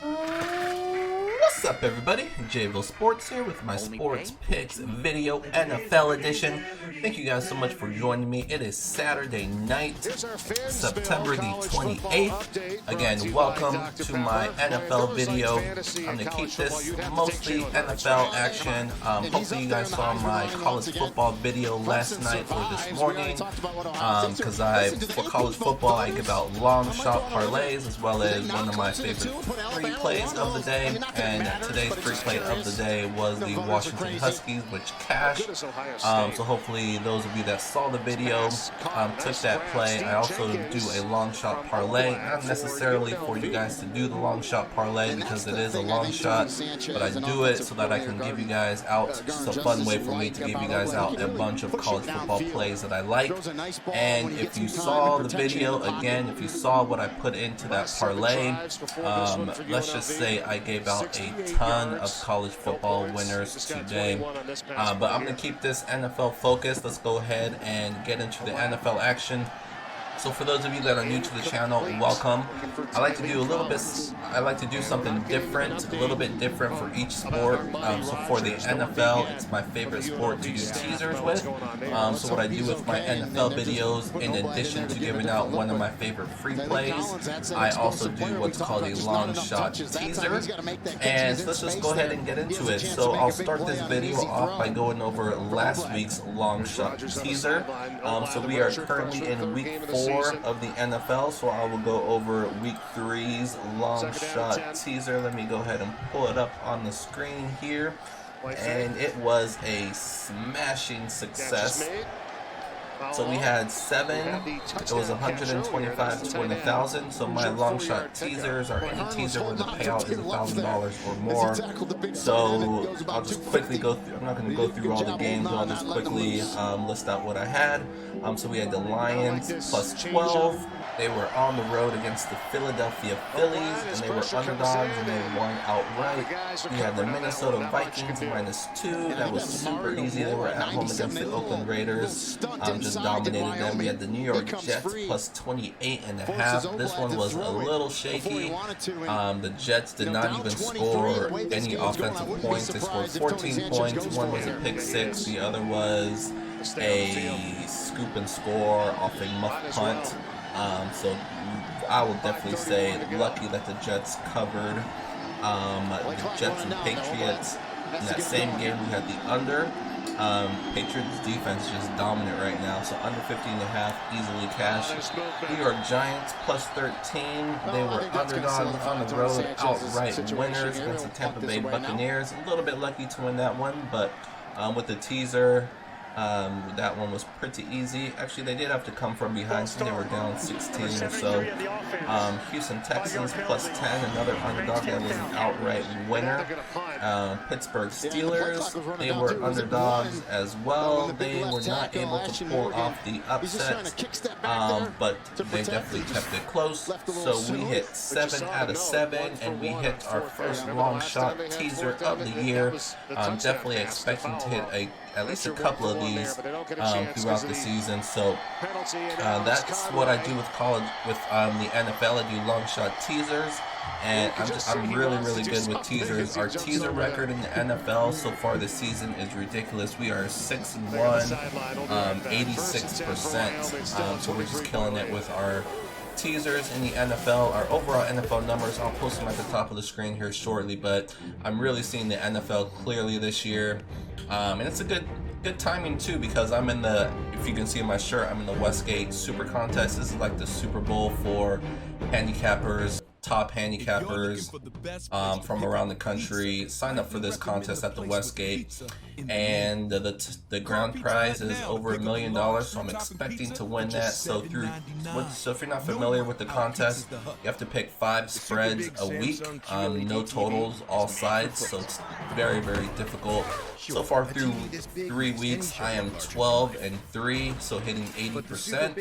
What's up, everybody? JVille Sports here with my sports picks video NFL edition. Thank you guys so much for joining me. It is Saturday night, September the 28th. Again, welcome to my NFL video. I'm going to keep this mostly NFL action. Hopefully you guys saw my college football video last night or this morning. Because for college football, I give out long shot parlays as well as one of my favorite free plays of the day. And today's free play of the day was the Washington Huskies, which cashed. So hopefully those of you that saw the video took that play. I also do a long shot parlay, not necessarily for you guys to do the long shot parlay because it is a long shot, but I do it so that I can give you guys out. It's a fun way for me to give you guys out a bunch of college football plays that I like. And if you saw the video, again, if you saw what I put into that parlay, let's just say I gave out a ton of college football winners today, but I'm going to keep this NFL focused. Let's go ahead and get into the NFL action. So for those of you that are new to the channel, welcome. I like to do something different, a little bit different for each sport. So for the NFL, it's my favorite sport to do teasers with. So what I do with my NFL videos, in addition to giving out one of my favorite free plays, I also do what's called a long shot teaser. And so let's just go ahead and get into it. So I'll start this video off by going over last week's long shot teaser. So we are currently in week 4 of the NFL, so I will go over week 3's long shot teaser. Let me go ahead and pull it up on the screen here, and it was a smashing success. So we had 7, it was 125 to 1,000. So my long shot teasers are any teaser where the payout is $1,000 or more. So I'll just quickly go through, I'm not going to go through all the games, but I'll just quickly list out what I had. So we had the Lions plus 12. They were on the road against the Philadelphia Phillies, and they were underdogs, and they won outright. We had the Minnesota Vikings minus 2. That was super easy. They were at home against the Oakland Raiders. Just dominated them. We had the New York Jets plus 28.5. This one was a little shaky. The Jets did not even score any offensive points. They scored 14 points. One was a pick 6. The other was a scoop and score off a muff punt. So I will definitely say lucky that the Jets covered. The Jets and Patriots, in that same game we had the under. Patriots defense just dominant right now, so under 50.5 easily cashed. New York Giants plus 13. They were underdogs on the road, outright winners against the Tampa Bay Buccaneers. A little bit lucky to win that one, but with the teaser, that one was pretty easy. Actually, they did have to come from behind, so they were down 16 or so. Houston Texans plus 10, another underdog that was an outright winner. Pittsburgh Steelers, they were underdogs as well. They were not able to pull off the upset, but they definitely kept it close. So we hit 7 out of 7, and we hit our first long shot teaser of the year. I'm definitely expecting to hit at least a couple of these throughout the season. So that's what I do with the NFL. I do long shot teasers, and I'm really good with teasers. Our teaser record in the NFL so far this season is ridiculous. We are 6-1, 86%. So we're just killing it with our teasers in the NFL. Our overall NFL numbers, I'll post them at the top of the screen here shortly, but I'm really seeing the NFL clearly this year. And it's a good timing too, because I'm in the, if you can see in my shirt, I'm in the Westgate Super Contest. This is like the Super Bowl for handicappers, top handicappers from around the country. Sign up for this contest at the Westgate, and the grand prize is over $1 million, so I'm expecting to win that. So if you're not familiar with the contest, you have to pick 5 spreads a week, no totals, all sides, so it's very difficult. So far through 3 weeks, I am 12-3, so hitting 80%.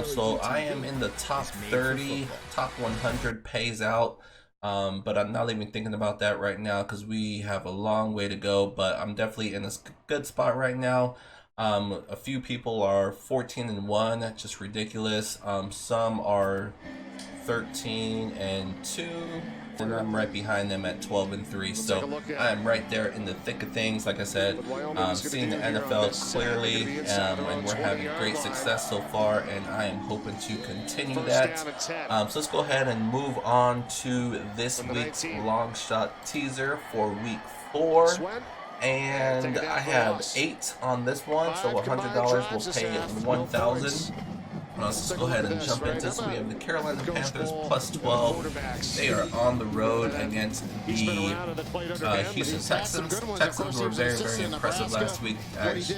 So I am in the top 30, top 100 pays out. But I'm not even thinking about that right now because we have a long way to go, but I'm definitely in a good spot right now. A few people are 14-1, that's just ridiculous. Some are 13-2. and I'm right behind them at 12-3. So I am right there in the thick of things. Like I said, seeing the NFL clearly, and we're having great success so far, and I am hoping to continue that. So let's go ahead and move on to this week's long shot teaser for week 4. And I have 8 on this one, so $100 will pay $1,000. Let's go ahead and jump into this. We have the Carolina Panthers plus 12. They are on the road against the Houston Texans. Texans were very, very impressive last week.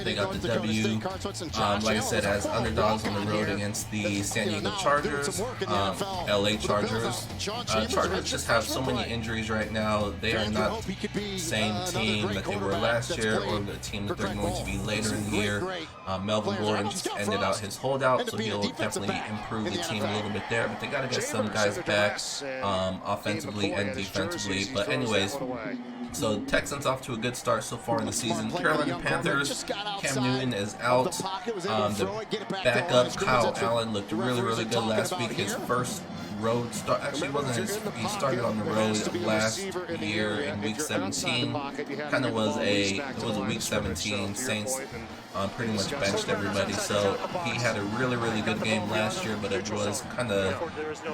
They got the W. Like I said, as underdogs on the road against the San Diego Chargers, LA Chargers. Chargers just have so many injuries right now. They are not the same team that they were last year, or the team that they're going to be later in the year. Melvin Gordon just ended out his holdout, so he'll definitely improve the team a little bit there, but they got to get some guys back offensively and defensively. But anyways, so Texans off to a good start so far in the season. Carolina Panthers, Cam Newton is out. The backup Kyle Allen looked really, really good last week. His first road start, actually wasn't his, he started on the road last year in week 17. Kind of was a week 17. Saints pretty much benched everybody, so he had a really, really good game last year, but it was kind of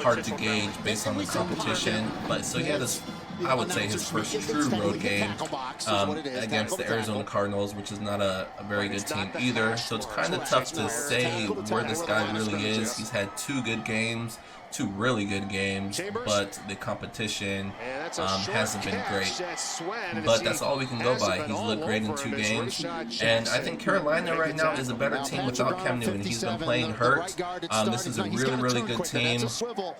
hard to gauge based on the competition. But so he had his, I would say, his first true road game against the Arizona Cardinals, which is not a very good team either. So it's kind of tough to say where this guy really is. He's had 2 good games, 2 really good games, but the competition hasn't been great. But that's all we can go by. He's looked great in 2 games, and I think Carolina right now is a better team without Cam Newton. He's been playing hurt. This is a really, really good team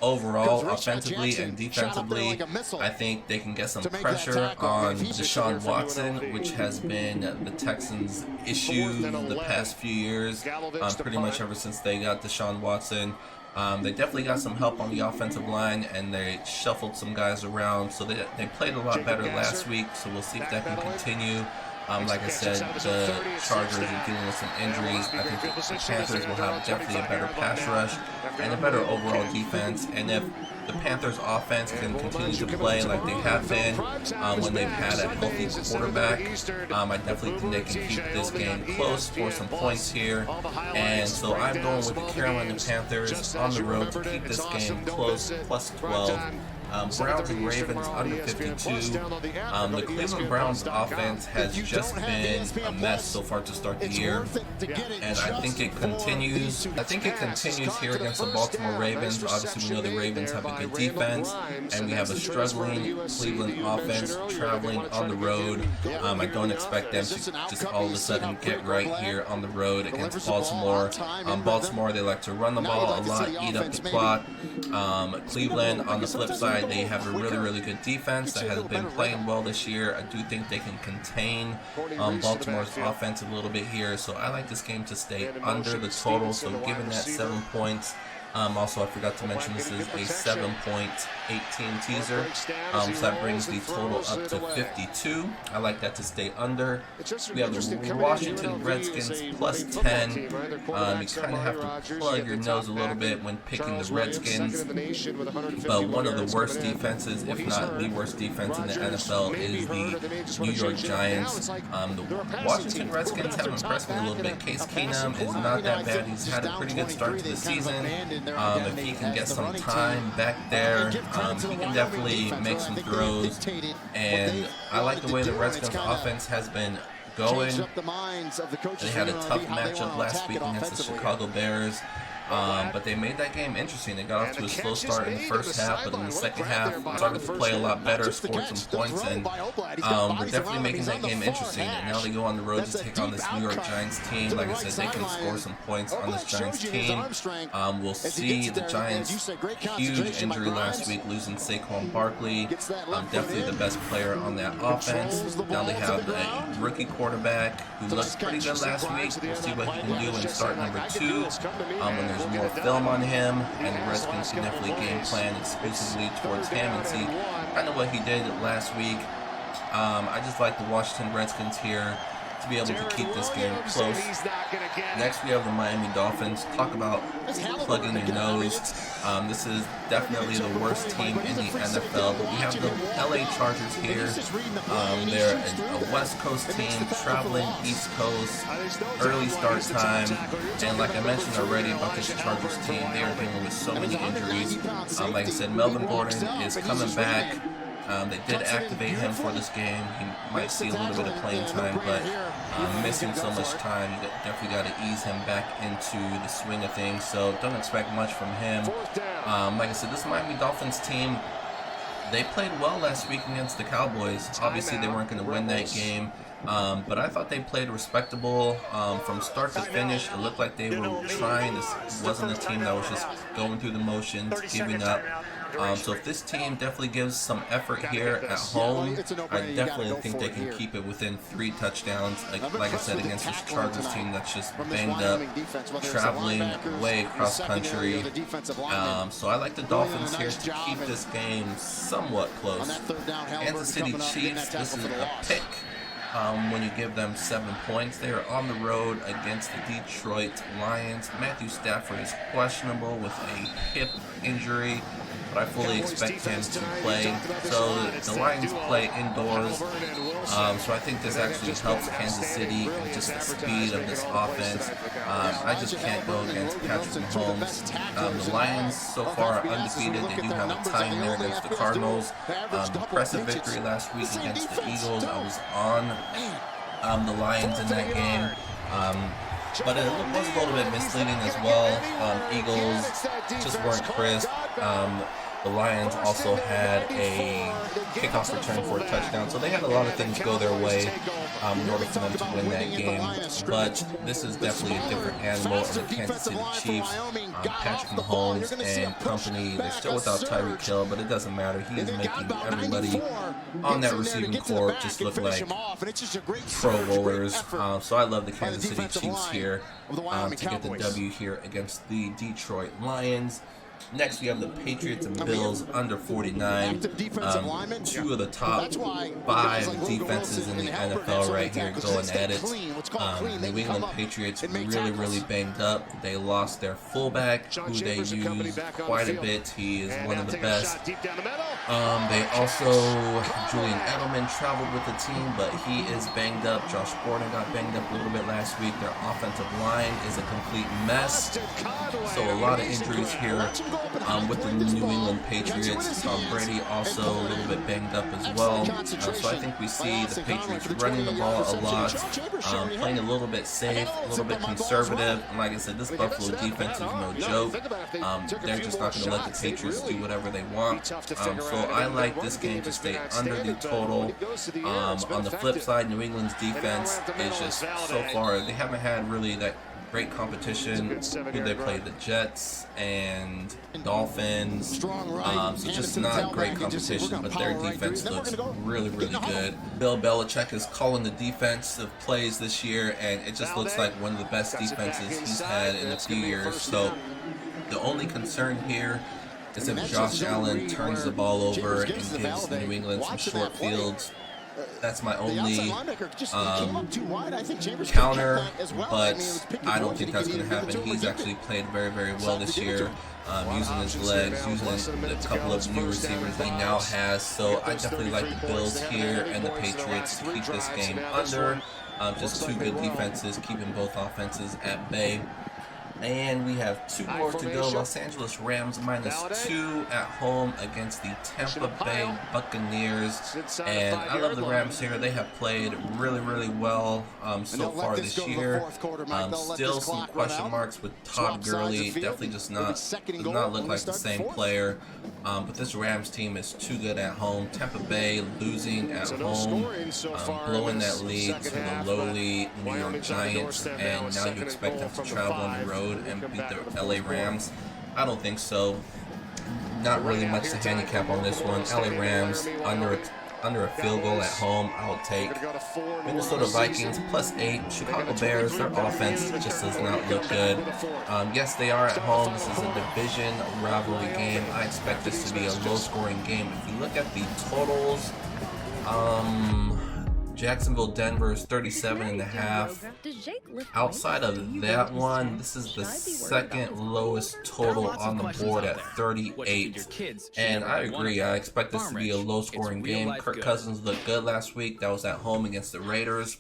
overall, offensively and defensively. I think they can get some pressure on Deshaun Watson, which has been the Texans' issue the past few years, pretty much ever since they got Deshaun Watson. They definitely got some help on the offensive line, and they shuffled some guys around, so they played a lot better last week, so we'll see if that can continue. Like I said, the Chargers are dealing with some injuries. I think the Panthers will have definitely a better pass rush and a better overall defense, and if the Panthers offense can continue to play like they have been when they've had a healthy quarterback, I definitely think they can keep this game close, score some points here. And so I'm going with the Carolina Panthers on the road to keep this game close, plus 12. Browns and Ravens under 52. The Cleveland Browns offense has just been a mess so far to start the year, and I think it continues. Here against the Baltimore Ravens. Obviously, we know the Ravens have a good defense, and we have a struggling Cleveland offense traveling on the road. I don't expect them to just all of a sudden get right here on the road against Baltimore. Baltimore, they like to run the ball a lot, eat up the clock. Cleveland, on the flip side, they have a really, really good defense that has been playing well this year. I do think they can contain Baltimore's offense a little bit here, so I like this game to stay under the total, so given that 7 points. Also, I forgot to mention this is a 7.18 teaser, so that brings the total up to 52. I like that to stay under. We have the Washington Redskins plus 10. You kind of have to plug your nose a little bit when picking the Redskins, but one of the worst defenses, if not the worst defense in the NFL, is the New York Giants. The Washington Redskins have impressed me a little bit. Case Keenum is not that bad. He's had a pretty good start to the season. If he can get some time back there, he can definitely make some throws. And I like the way the Redskins offense has been going. They had a tough matchup last week against the Chicago Bears. But they made that game interesting. They got off to a slow start in the first half, but in the second half, started to play a lot better, scored some points, and we're definitely making that game interesting. And now they go on the road to take on this New York Giants team. Like I said, they can score some points on this Giants team. We'll see the Giants' huge injury last week, losing Saquon Barkley, definitely the best player on that offense. Now they have a rookie quarterback who looked pretty good last week. We'll see what he can do in start number 2. When there's more film on him, and the Redskins can definitely game plan exclusively towards him and see kind of what he did last week. I just like the Washington Redskins here to be able to keep this game close. Next, we have the Miami Dolphins. Talk about plugging your nose. This is definitely the worst team in the NFL, but we have the LA Chargers here. They're a West Coast team traveling East Coast, early start time, and like I mentioned already about this Chargers team, they are dealing with so many injuries. Like I said, Melvin Gordon is coming back. They did activate him for this game. He might see a little bit of playing time, but missing so much time, you definitely got to ease him back into the swing of things. So don't expect much from him. Like I said, this Miami Dolphins team, they played well last week against the Cowboys. Obviously, they weren't going to win that game, but I thought they played respectable from start to finish. It looked like they were trying. This wasn't a team that was just going through the motions, giving up. So if this team definitely gives some effort here at home, I definitely think they can keep it within 3 touchdowns. Like I said, against this Chargers team that's just banged up, traveling way across country. So I like the Dolphins here to keep this game somewhat close. Kansas City Chiefs, this is a pick. When you give them 7 points. They are on the road against the Detroit Lions. Matthew Stafford is questionable with a hip injury, but I fully expect him to play. So the Lions play indoors, so I think this actually helps Kansas City and just the speed of this offense. I just can't go against Patrick Mahomes. The Lions so far are undefeated. They do have a tie in there against the Cardinals. Impressive victory last week against the Eagles. I was on the Lions in that game. But it was a little bit misleading as well. Eagles just weren't crisp. The Lions also had a kickoff return for a touchdown, so they had a lot of things go their way in order for them to win that game. But this is definitely a different animal of the Kansas City Chiefs. Patrick Mahomes and company, they're still without Tyreek Hill, but it doesn't matter. He is making everybody on that receiving corps just look like pro bowlers. So I love the Kansas City Chiefs here to get the W here against the Detroit Lions. Next, we have the Patriots and Bills under 49. 2 of the top 5 defenses in the NFL right here going at it. New England Patriots really banged up. They lost their fullback, who they use quite a bit. He is one of the best. They also, Julian Edelman traveled with the team, but he is banged up. Josh Gordon got banged up a little bit last week. Their offensive line is a complete mess. So a lot of injuries here with the New England Patriots. Tom Brady also a little bit banged up as well. So I think we see the Patriots running the ball a lot, playing a little bit safe, a little bit conservative. And like I said, this Buffalo defense is no joke. They're just not going to let the Patriots do whatever they want. So I like this game to stay under the total. On the flip side, New England's defense is just so far, they haven't had really that great competition. Who they play? The Jets and Dolphins. So just not great competition, but their defense looks really good. Bill Belichick is calling the defensive plays this year, and it just looks like one of the best defenses he's had in a few years. So the only concern here is if Josh Allen turns the ball over and gives New England some short fields. That's my only counter, but I don't think that's going to happen. He's actually played very well this year, using his legs, using the couple of new receivers he now has. So I definitely like the Bills here and the Patriots to keep this game under. Just 2 good defenses, keeping both offenses at bay. And we have 2 more to go. Los Angeles Rams -2 at home against the Tampa Bay Buccaneers. And I love the Rams here. They have played really well so far this year. Still some question marks with Todd Gurley. Definitely just does not look like the same player. But this Rams team is too good at home. Tampa Bay losing at home, blowing that lead to the lowly New York Giants. And now you expect them to travel on the road and beat the LA Rams? I don't think so. Not really much to handicap on this one. LA Rams under a field goal at home, I'll take. Minnesota Vikings +8. Chicago Bears, their offense just does not look good. Yes, they are at home. This is a division rivalry game. I expect this to be a low-scoring game. If you look at the totals, Jacksonville, Denver is 37.5. Outside of that one, this is the second lowest total on the board at 38. And I agree, I expect this to be a low-scoring game. Kirk Cousins looked good last week. That was at home against the Raiders.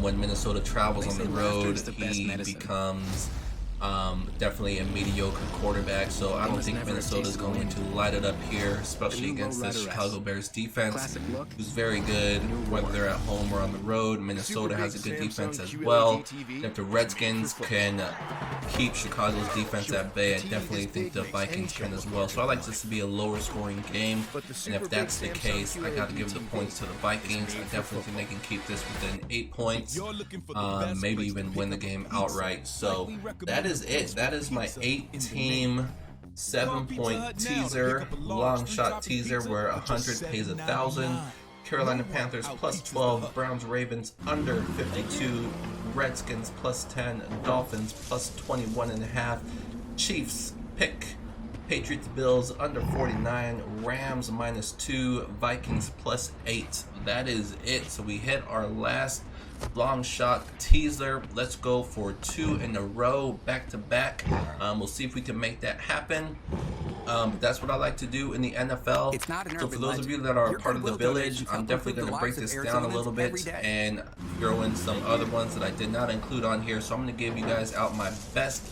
When Minnesota travels on the road, he becomes definitely a mediocre quarterback, so I don't think Minnesota is going to light it up here, especially against the Chicago Bears defense, who's very good, whether they're at home or on the road. Minnesota has a good defense as well. If the Redskins can keep Chicago's defense at bay, I definitely think the Vikings can as well. So I like this to be a lower scoring game, and if that's the case, I got to give the points to the Vikings. I definitely think they can keep this within 8 points, maybe even win the game outright. So that is it. That is my 8-team 7-point teaser, long shot teaser, where 100 pays 1,000. Carolina Panthers plus 12, Browns Ravens under 52, Redskins plus 10, Dolphins plus 21.5, Chiefs pick, Patriots Bills under 49, Rams minus 2, Vikings plus 8. That is it. So we hit our last long shot teaser. Let's go for 2 in a row, back to back. We'll see if we can make that happen. That's what I like to do in the NFL. So for those of you that are part of the village, I'm definitely going to break this down a little bit and throw in some other ones that I did not include on here. So I'm going to give you guys out my best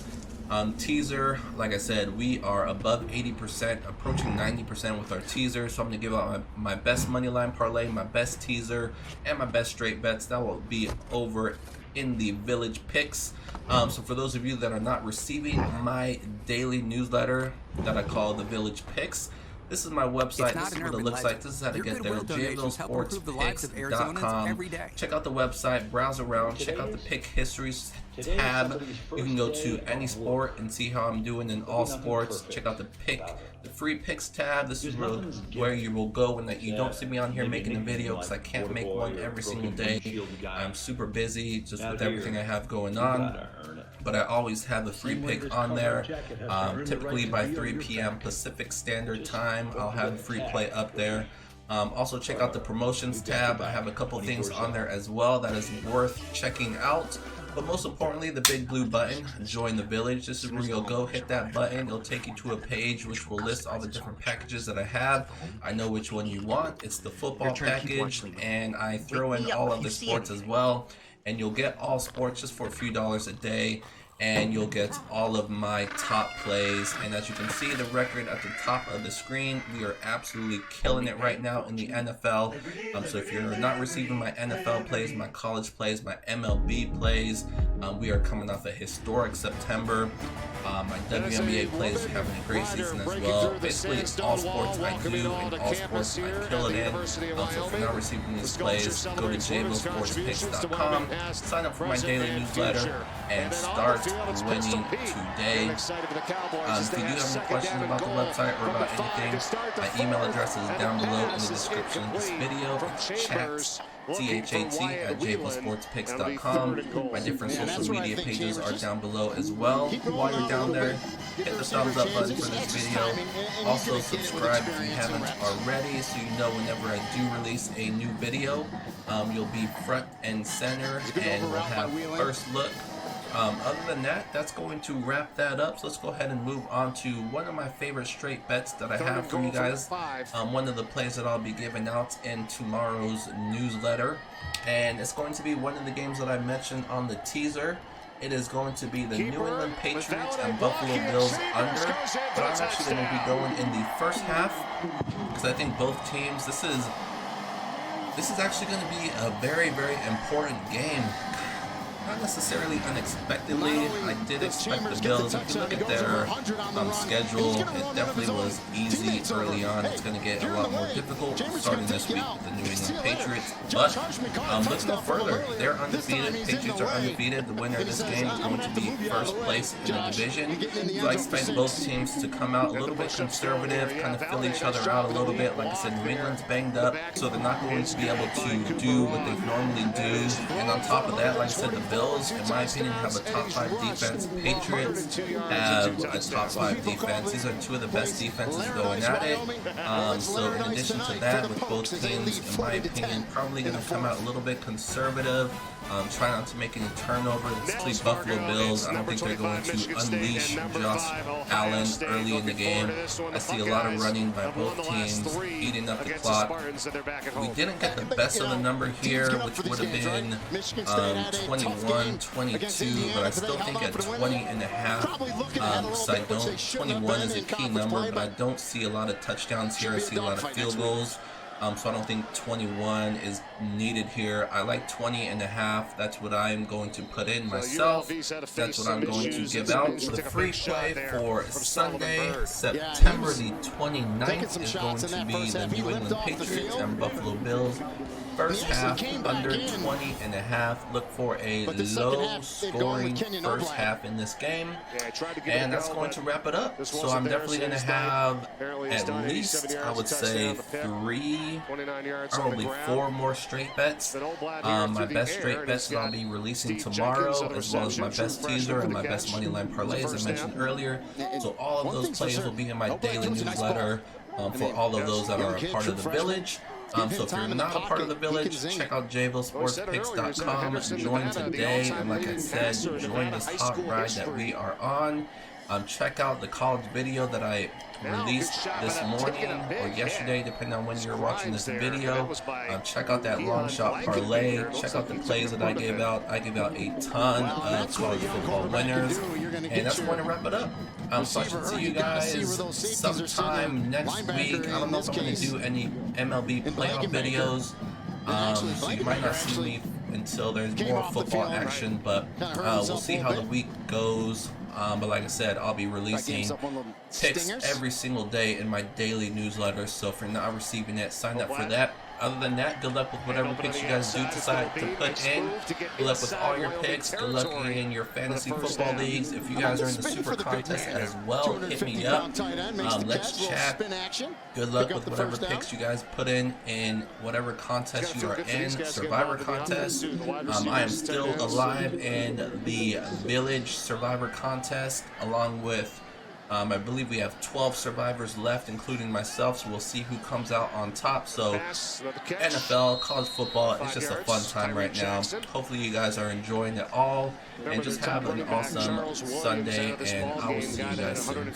teaser. Like I said, we are above 80%, approaching 90% with our teaser. So I'm going to give out my best money line parlay, my best teaser, and my best straight bets. That will be over in the Village Picks. So for those of you that are not receiving my daily newsletter that I call the Village Picks, this is my website. This is what it looks like. This is how to get there. JVille Sports Picks.com. Check out the website, browse around, check out the pick histories tab. You can go to any sport and see how I'm doing in all sports. Check out the free picks tab. This is where you will go when you don't see me on here making a video, because I can't make one every single day. I'm super busy just with everything I have going on. But I always have the free pick on there. Typically by 3 p.m. Pacific Standard Time, I'll have the free play up there. Also check out the promotions tab. I have a couple things on there as well that is worth checking out. But most importantly, the big blue button, join the village. This is where you'll go, hit that button. It'll take you to a page which will list all the different packages that I have. I know which one you want. It's the football package, and I throw in all of the sports as well. And you'll get all sports just for a few dollars a day, and you'll get all of my top plays. And as you can see, the record at the top of the screen, we are absolutely killing it right now in the NFL. So if you're not receiving my NFL plays, my college plays, my MLB plays, we are coming off a historic September. My WNBA plays are having a great season as well. Basically, all sports I do and all sports I kill it in. So if you're not receiving these plays, go to JVilleSportsPicks.com, sign up for my daily newsletter, and start winning today. If you do have any questions about the website or about anything, my email address is down below in the description of this video. Chat, CHAT at JVilleSportsPicks.com. My different social media pages are down below as well. While you're down there, hit the thumbs up button for this video. Also subscribe if you haven't already, so you know whenever I do release a new video, you'll be front and center, and we'll have first look. Other than that, that's going to wrap that up. So let's go ahead and move on to one of my favorite straight bets that I have for you guys. One of the plays that I'll be giving out in tomorrow's newsletter. And it's going to be one of the games that I mentioned on the teaser. It is going to be the New England Patriots and Buffalo Bills under. But I'm actually going to be going in the first half, because I think both teams, this is actually going to be a very, very important game. Not necessarily unexpectedly. I did expect the Bills. If you look at their schedule, it definitely was easy early on. It's going to get a lot more difficult starting this week with the New England Patriots. But let's go further. They're undefeated. Patriots are undefeated. The winner of this game is going to be first place in the division. So I expect both teams to come out a little bit conservative, kind of fill each other out a little bit. Like I said, New England's banged up, so they're not going to be able to do what they normally do. And on top of that, like I said, the Bills, in my opinion, have a top 5 defense. Patriots have a top 5 defense. These are two of the best defenses going at it. So in addition to that, with both teams, in my opinion, probably going to come out a little bit conservative. Try not to make any turnovers. It's Buffalo Bills. I don't think they're going to unleash Josh Allen early in the game. I see a lot of running by both teams, eating up the clock. We didn't get the best of the number here, which would have been 21-22, but I still think at 20.5, so I don't, 21 is a key number, but I don't see a lot of touchdowns here. I see a lot of field goals. So I don't think 21 is needed here. I like 20.5. That's what I'm going to put in myself. That's what I'm going to give out. The free play for Sunday, September the 29th, is going to be the New England Patriots and Buffalo Bills. First half under 20.5. Look for a low-scoring first half in this game, and that's going to wrap it up. So I'm definitely going to have at least, I would say, 3, probably 4 more straight bets. My best straight bets that I'll be releasing tomorrow, as well as my best teaser and my best money line parlay, as I mentioned earlier. So all of those plays will be in my daily newsletter for all of those that are a part of the village. So if you're not a part of the village, check out JVilleSportsPicks.com. Join today, and like I said, join this hot ride that we are on. Check out the college video that I released this morning or yesterday, depending on when you're watching this video. Check out that long shot parlay. Check out the plays that I gave out. I gave out a ton of college football winners, and that's going to wrap it up. So I should see you guys sometime next week. I don't know if I'm going to do any MLB playoff videos, so you might not see me until there's more football action, but we'll see how the week goes. But like I said, I'll be releasing picks every single day in my daily newsletter. So if you're not receiving it, sign up for that. Other than that, good luck with whatever picks you guys do decide to put in. Good luck with all your picks. Good luck in your fantasy football leagues. If you guys are in the super contest as well, hit me up. Let's chat. Good luck with whatever picks you guys put in whatever contest you are in. Survivor contest. I am still alive in the Village Survivor contest, along with I believe we have 12 survivors left, including myself, so we'll see who comes out on top. So NFL, college football, it's just a fun time right now. Hopefully you guys are enjoying it all, and just have an awesome Sunday, and I will see you guys soon.